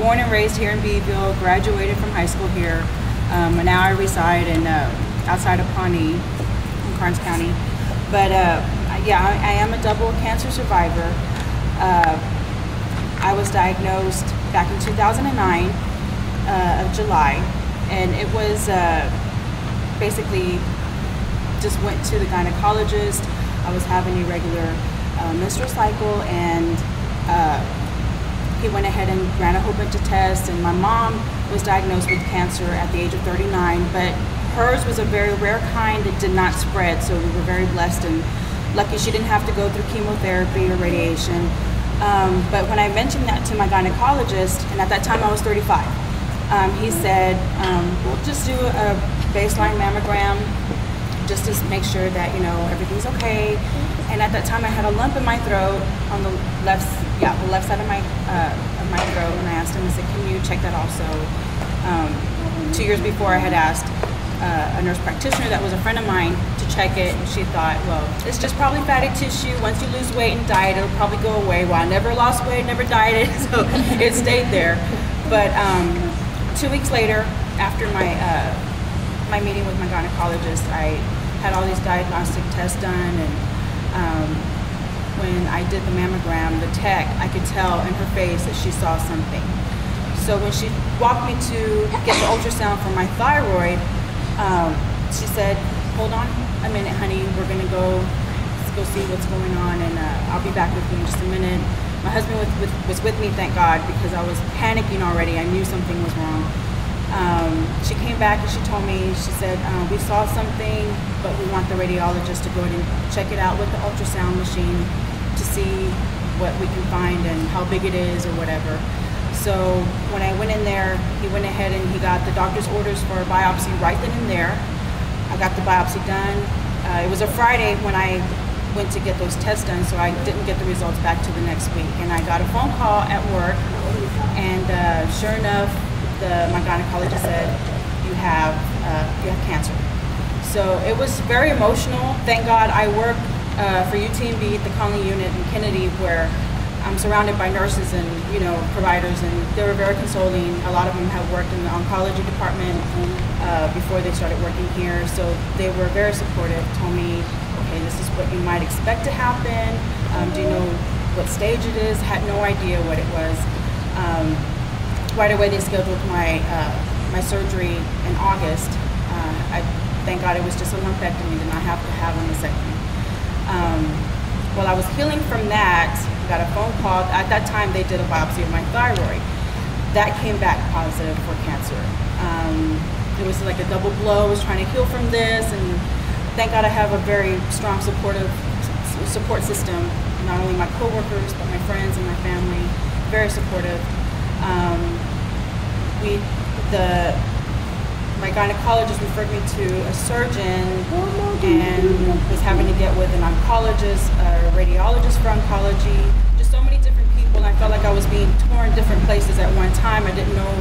born and raised here in Beeville, graduated from high school here, and now I reside in outside of Pawnee, in Karnes County. But yeah, I am a double cancer survivor. I was diagnosed back in 2009 of July, and it was basically just went to the gynecologist. I was having a irregular menstrual cycle, and he went ahead and ran a whole bunch of tests, and my mom was diagnosed with cancer at the age of 39, but hers was a very rare kind that did not spread, so we were very blessed and lucky she didn't have to go through chemotherapy or radiation. But when I mentioned that to my gynecologist, and at that time I was 35, he said, we'll just do a baseline mammogram just to make sure that, you know, everything's okay. And at that time I had a lump in my throat on the left side of my throat, and I asked him, I said, can you check that also? 2 years before I had asked a nurse practitioner that was a friend of mine to check it, and she thought, well, it's just probably fatty tissue. Once you lose weight and diet, it'll probably go away. Well, I never lost weight, never dieted, so it stayed there. But 2 weeks later, after my meeting with my gynecologist, I had all these diagnostic tests done, and when I did the mammogram, the tech, I could tell in her face that she saw something. So when she walked me to get the ultrasound for my thyroid, she said, hold on a minute, honey, we're gonna go see what's going on, and I'll be back with you in just a minute. My husband was with me, thank God, because I was panicking already. I knew something was wrong. She came back and she told me, she said, we saw something, but we want the radiologist to go ahead and check it out with the ultrasound machine to see what we can find and how big it is or whatever. So when I went in there, he went ahead and he got the doctor's orders for a biopsy right then and there. I got the biopsy done. It was a Friday when I went to get those tests done, so I didn't get the results back to the next week. And I got a phone call at work, and sure enough, my gynecologist said, you have cancer. So it was very emotional. Thank God I work for UTMB at the Conley unit in Kennedy, where I'm surrounded by nurses and, you know, providers, and they were very consoling. A lot of them have worked in the oncology department before they started working here, so they were very supportive. Told me, okay, this is what you might expect to happen. Do you know what stage it is? Had no idea what it was. Right away they scheduled my my surgery in August. Thank God it was just a lumpectomy, did not have to have a mastectomy. While I was healing from that, I got a phone call. At that time they did a biopsy of my thyroid. That came back positive for cancer. It was like a double blow. I was trying to heal from this, and thank God I have a very strong support system. Not only my coworkers, but my friends and my family, very supportive. My gynecologist referred me to a surgeon and was having to get with an oncologist, a radiologist for oncology, just so many different people, and I felt like I was being torn different places at one time. I didn't know,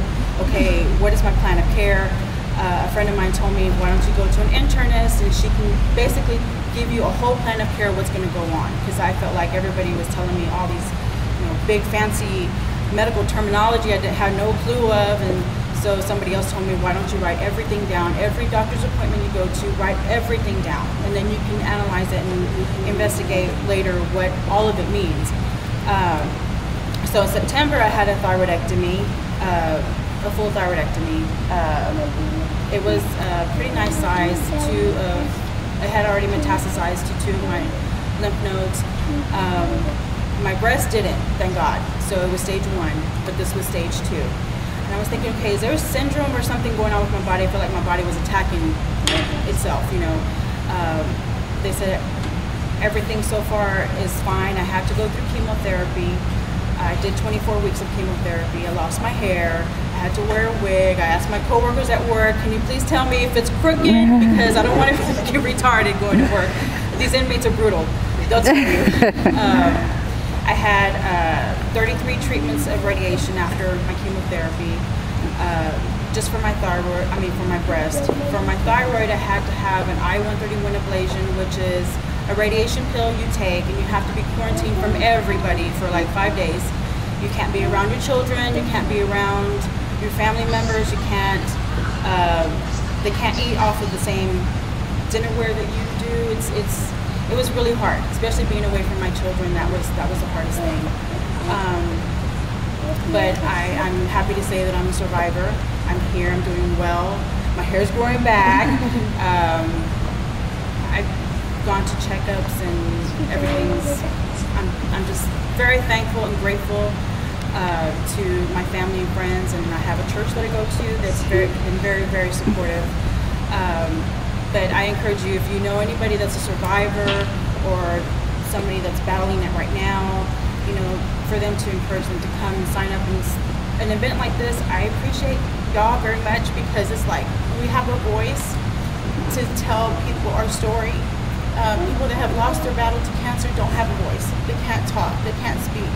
okay, what is my plan of care? A friend of mine told me, why don't you go to an internist, and she can basically give you a whole plan of care, what's going to go on, because I felt like everybody was telling me all these, you know, big fancy medical terminology I had no clue of, and so somebody else told me, why don't you write everything down? Every doctor's appointment you go to, write everything down, and then you can analyze it and investigate later what all of it means. So in September I had a thyroidectomy, a full thyroidectomy. It was a pretty nice size. It had already metastasized to 2 of my lymph nodes. My breast didn't, thank God. So it was stage 1, but this was stage 2. And I was thinking, okay, is there a syndrome or something going on with my body? I felt like my body was attacking itself, you know. They said everything so far is fine. I had to go through chemotherapy. I did 24 weeks of chemotherapy. I lost my hair. I had to wear a wig. I asked my coworkers at work, can you please tell me if it's crooked? Because I don't want to get retarded going to work. These inmates are brutal. They'll tell you. I had 33 treatments of radiation after my chemotherapy, just for my thyroid, for my breast. For my thyroid, I had to have an I-131 ablation, which is a radiation pill you take, and you have to be quarantined from everybody for like 5 days. You can't be around your children. You can't be around your family members. You can't. They can't eat off of the same dinnerware that you do. It was really hard, especially being away from my children. That was the hardest thing. But I'm happy to say that I'm a survivor. I'm here. I'm doing well. My hair's growing back. I've gone to checkups and everything's. I'm just very thankful and grateful to my family and friends, and I have a church that I go to that's been very, very supportive. But I encourage you, if you know anybody that's a survivor or somebody that's battling it right now, you know, for them to encourage them to come and sign up in an event like this. I appreciate y'all very much, because it's like we have a voice to tell people our story. People that have lost their battle to cancer don't have a voice. They can't talk. They can't speak.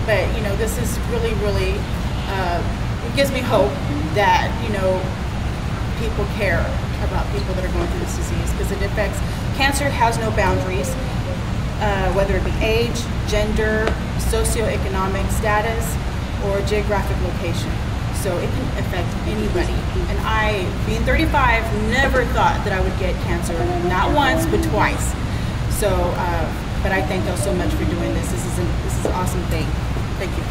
But you know, this is really, really it gives me hope that, you know, people care about people that are going through this disease, because it affects. Cancer has no boundaries, whether it be age, gender, socioeconomic status, or geographic location. So it can affect anybody. And I, being 35, never thought that I would get cancer, not once, but twice. So, but I thank y'all so much for doing this. This is an awesome thing. Thank you.